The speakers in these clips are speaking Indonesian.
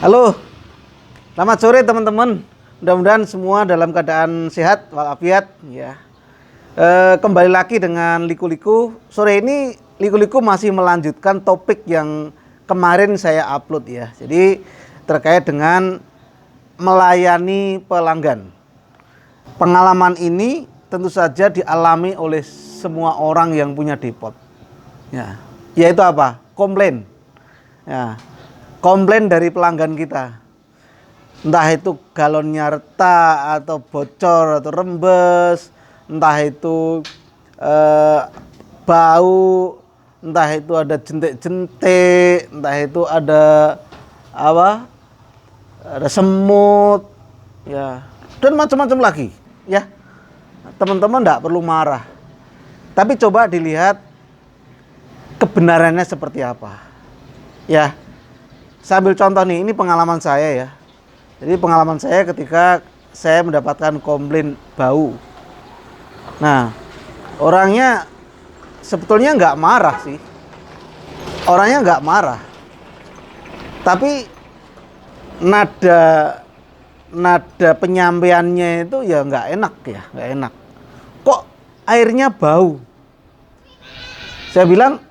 Halo, selamat sore teman-teman. Mudah-mudahan semua dalam keadaan sehat walafiat ya. Kembali lagi dengan Liku-Liku. Sore ini Liku-Liku masih melanjutkan topik yang kemarin saya upload ya. Jadi terkait dengan melayani pelanggan. Pengalaman ini tentu saja dialami oleh semua orang yang punya depot. Ya, yaitu apa? Komplain. Ya, komplain dari pelanggan kita. Entah itu galonnya retak atau bocor atau rembes, entah itu bau, entah itu ada jentik-jentik, entah itu ada apa? Ada semut, ya, dan macam-macam lagi, ya. Teman-teman enggak perlu marah. Tapi coba dilihat kebenarannya seperti apa. Ya. Saya ambil contoh nih, ini pengalaman saya ya. Jadi pengalaman saya ketika saya mendapatkan komplain bau. Nah, orangnya sebetulnya nggak marah sih. Orangnya nggak marah. Tapi nada penyampaiannya itu ya nggak enak ya, nggak enak. Kok airnya bau? Saya bilang,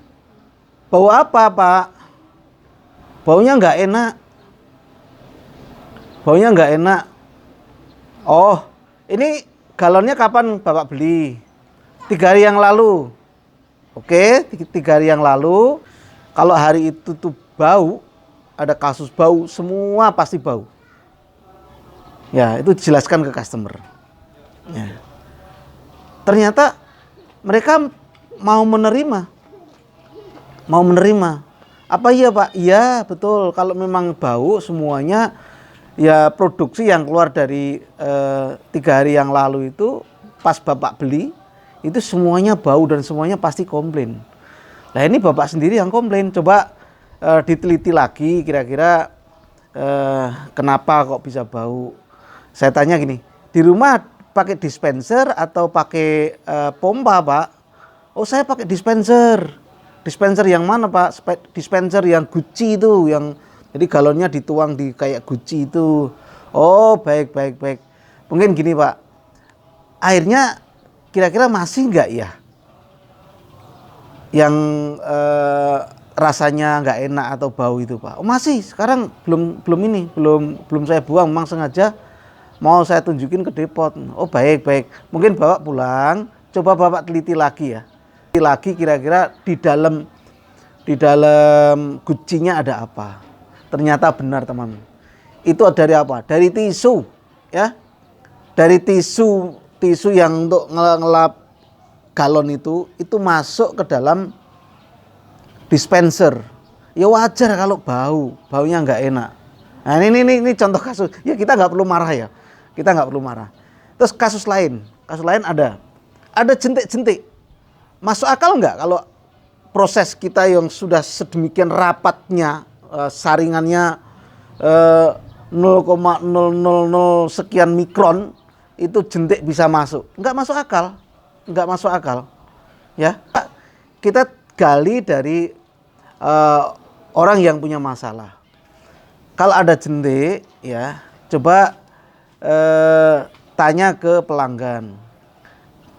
bau apa, Pak? Baunya nggak enak. Baunya nggak enak. Oh, ini galonnya kapan Bapak beli? 3 hari yang lalu. Oke, 3 hari yang lalu. Kalau hari itu tuh bau, ada kasus bau, semua pasti bau. Ya, itu dijelaskan ke customer. Ya. Ternyata mereka mau menerima. Mau menerima. Apa iya Pak? Iya betul, kalau memang bau semuanya, ya produksi yang keluar dari 3 hari yang lalu itu pas Bapak beli, itu semuanya bau dan semuanya pasti komplain. Nah ini Bapak sendiri yang komplain, coba diteliti lagi kira-kira kenapa kok bisa bau. Saya tanya gini, di rumah pakai dispenser atau pakai pompa Pak? Oh saya pakai dispenser. Dispenser yang mana Pak? Dispenser yang Gucci itu, yang jadi galonnya dituang di kayak Gucci itu. Oh baik. Mungkin gini Pak, airnya kira-kira masih nggak ya? Yang rasanya nggak enak atau bau itu Pak? Oh masih, sekarang belum saya buang, memang sengaja mau saya tunjukin ke depot. Oh baik. Mungkin Bapak pulang, coba Bapak teliti lagi ya. Lagi kira-kira di dalam gucinya ada apa. Ternyata benar teman, itu dari apa? Dari tisu ya, dari tisu yang untuk ngelap galon itu masuk ke dalam dispenser. Ya wajar kalau baunya nggak enak. Nah ini contoh kasus ya, kita nggak perlu marah ya, kita nggak perlu marah. Terus kasus lain ada jentik-jentik. Masuk akal nggak kalau proses kita yang sudah sedemikian rapatnya, saringannya 0,000 sekian mikron, itu jentik bisa masuk? Nggak masuk akal. Ya, kita gali dari orang yang punya masalah. Kalau ada jentik, ya coba tanya ke pelanggan.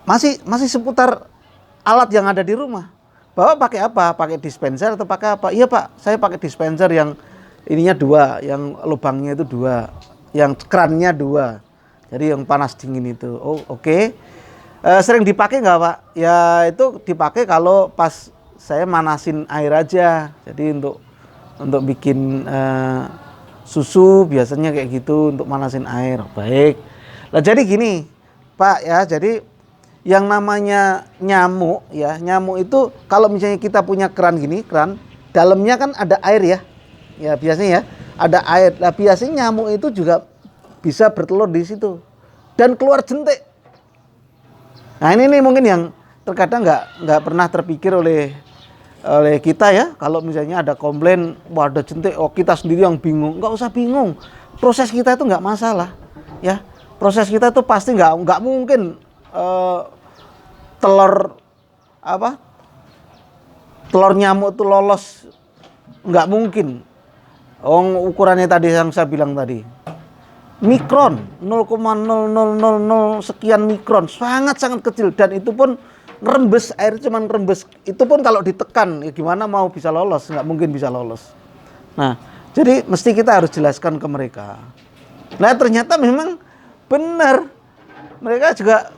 Masih seputar alat yang ada di rumah. Bapak pakai apa? Pakai dispenser atau pakai apa? Iya Pak, saya pakai dispenser yang ininya 2, yang lubangnya itu 2, yang kerannya 2. Jadi yang panas dingin itu. Oh oke. Sering dipakai nggak Pak? Ya itu dipakai kalau pas saya manasin air aja. Jadi untuk bikin susu biasanya kayak gitu, untuk manasin air. Baik. Nah jadi gini Pak ya, jadi yang namanya nyamuk ya, nyamuk itu kalau misalnya kita punya keran gini, keran dalamnya kan ada air ya. Ya biasanya ya, ada air. Nah, biasanya nyamuk itu juga bisa bertelur di situ dan keluar jentik. Nah, ini mungkin yang terkadang nggak pernah terpikir oleh kita ya. Kalau misalnya ada komplain, wah ada jentik, oh kita sendiri yang bingung. Nggak usah bingung. Proses kita itu nggak masalah ya. Proses kita itu pasti nggak mungkin telur nyamuk itu lolos, nggak mungkin. Ukurannya tadi yang saya bilang tadi. Mikron, 0,0000 sekian mikron, sangat-sangat kecil, dan itu pun ngerembes, air cuman ngerembes. Itu pun kalau ditekan, ya gimana mau bisa lolos? Nggak mungkin bisa lolos. Nah, jadi mesti kita harus jelaskan ke mereka. Nah, ternyata memang benar. Mereka juga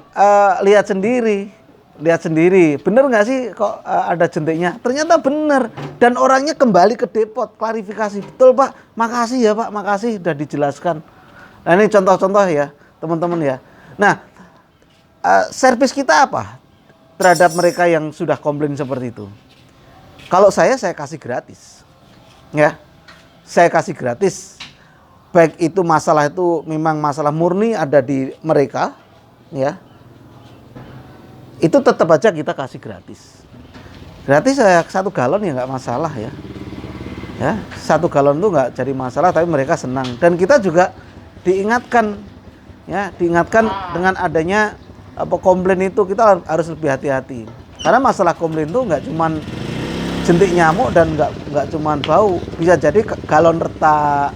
lihat sendiri, bener nggak sih kok ada jentiknya? Ternyata bener, dan orangnya kembali ke depot klarifikasi, betul Pak, makasih ya Pak, makasih sudah dijelaskan. Nah, ini contoh-contoh ya teman-teman ya. Nah, servis kita apa terhadap mereka yang sudah komplain seperti itu? Kalau saya kasih gratis, ya, saya kasih gratis. Baik itu masalah itu memang masalah murni ada di mereka, ya, itu tetap aja kita kasih gratis. Gratis saya 1 galon ya nggak masalah ya. Ya, 1 galon itu nggak jadi masalah, tapi mereka senang. Dan kita juga diingatkan, ya, diingatkan dengan adanya komplain itu kita harus lebih hati-hati. Karena masalah komplain itu nggak cuman jentik nyamuk dan nggak cuman bau, bisa jadi galon retak,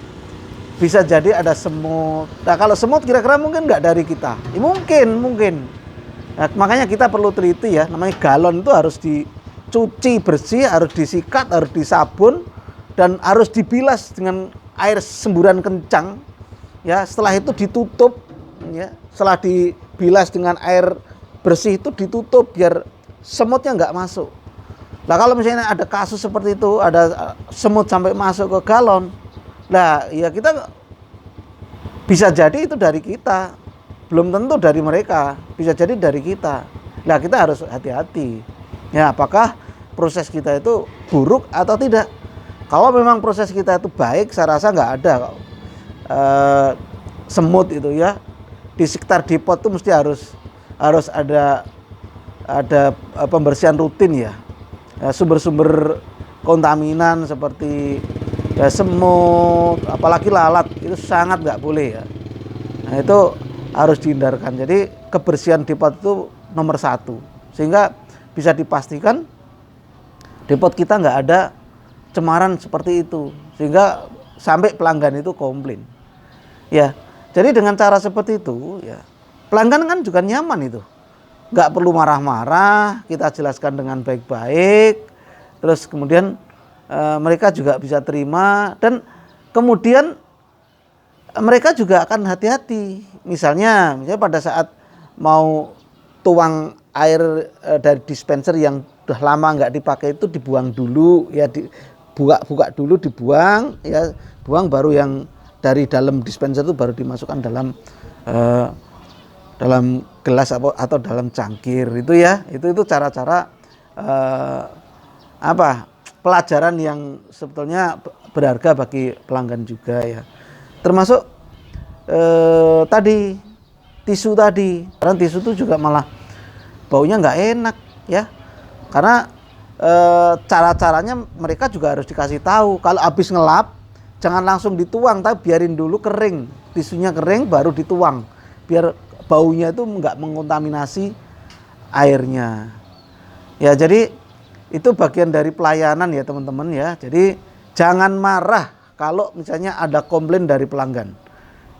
bisa jadi ada semut. Nah, kalau semut kira-kira mungkin nggak dari kita, ya, mungkin. Nah, makanya kita perlu teliti ya, namanya galon itu harus dicuci bersih, harus disikat, harus disabun, dan harus dibilas dengan air semburan kencang. Ya, setelah itu ditutup, ya, setelah dibilas dengan air bersih itu ditutup biar semutnya nggak masuk. Nah, kalau misalnya ada kasus seperti itu, ada semut sampai masuk ke galon, nah ya kita bisa jadi itu dari kita. Belum tentu dari mereka, bisa jadi dari kita. Nah, kita harus hati-hati. Ya, apakah proses kita itu buruk atau tidak? Kalau memang proses kita itu baik, saya rasa nggak ada semut itu ya. Di sekitar depot itu mesti harus ada pembersihan rutin ya. Sumber-sumber kontaminan seperti ya, semut, apalagi lalat itu sangat nggak boleh ya. Nah, itu harus dihindarkan. Jadi kebersihan depot itu nomor 1, sehingga bisa dipastikan depot kita nggak ada cemaran seperti itu, sehingga sampai pelanggan itu komplain. Ya, jadi dengan cara seperti itu, ya pelanggan kan juga nyaman itu, nggak perlu marah-marah, kita jelaskan dengan baik-baik, terus kemudian mereka juga bisa terima, dan kemudian mereka juga akan hati-hati. Misalnya pada saat mau tuang air dari dispenser yang udah lama nggak dipakai itu dibuang dulu, ya, buka dulu, dibuang, ya, buang, baru yang dari dalam dispenser itu baru dimasukkan dalam gelas atau dalam cangkir itu ya. Itu cara-cara pelajaran yang sebetulnya berharga bagi pelanggan juga ya. Termasuk tadi tisu tadi, karena tisu itu juga malah baunya nggak enak ya, karena cara-caranya mereka juga harus dikasih tahu. Kalau habis ngelap jangan langsung dituang, tapi biarin dulu kering, tisunya kering baru dituang, biar baunya itu nggak mengontaminasi airnya ya. Jadi itu bagian dari pelayanan ya teman-teman ya. Jadi jangan marah kalau misalnya ada komplain dari pelanggan.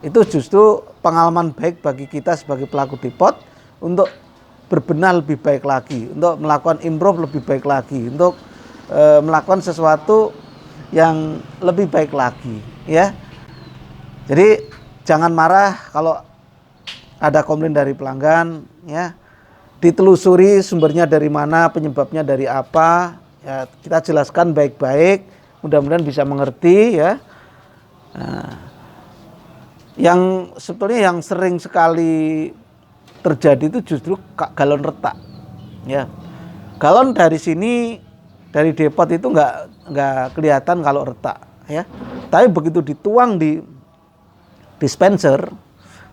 Itu justru pengalaman baik bagi kita sebagai pelaku depot untuk berbenah lebih baik lagi, untuk melakukan improve lebih baik lagi, untuk melakukan sesuatu yang lebih baik lagi ya. Jadi jangan marah kalau ada komplain dari pelanggan ya. Ditelusuri sumbernya dari mana, penyebabnya dari apa ya, kita jelaskan baik-baik, mudah-mudahan bisa mengerti ya. Nah, yang sebetulnya yang sering sekali terjadi itu justru galon retak ya. Galon dari sini, dari depot itu nggak kelihatan kalau retak ya, tapi begitu dituang di dispenser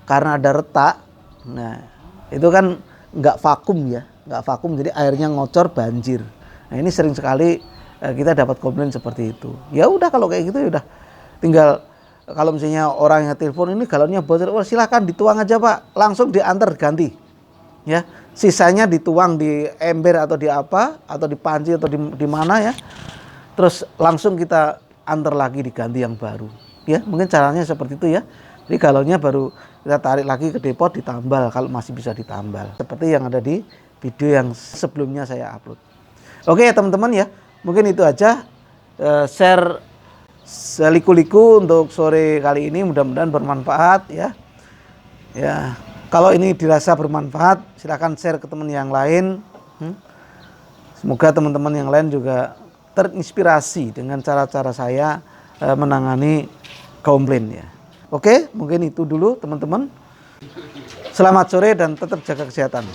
karena ada retak, nah itu kan nggak vakum ya, nggak vakum, jadi airnya ngocor, banjir. Nah, ini sering sekali kita dapat komplain seperti itu. Ya udah, kalau kayak gitu ya udah, tinggal kalau misalnya orang yang telepon ini galonnya bocor, oh, silakan dituang aja Pak, langsung diantar ganti ya. Sisanya dituang di ember atau di apa, atau di panci atau di mana ya, terus langsung kita antar lagi diganti yang baru. Ya, mungkin caranya seperti itu ya. Jadi galonnya baru kita tarik lagi ke depot, ditambal kalau masih bisa ditambal. Seperti yang ada di video yang sebelumnya saya upload. Oke ya teman-teman ya, mungkin itu aja share liku-liku untuk sore kali ini, mudah-mudahan bermanfaat ya. Ya, kalau ini dirasa bermanfaat, silakan share ke teman yang lain. Semoga teman-teman yang lain juga terinspirasi dengan cara-cara saya menangani komplain ya. Oke, mungkin itu dulu teman-teman. Selamat sore dan tetap jaga kesehatan.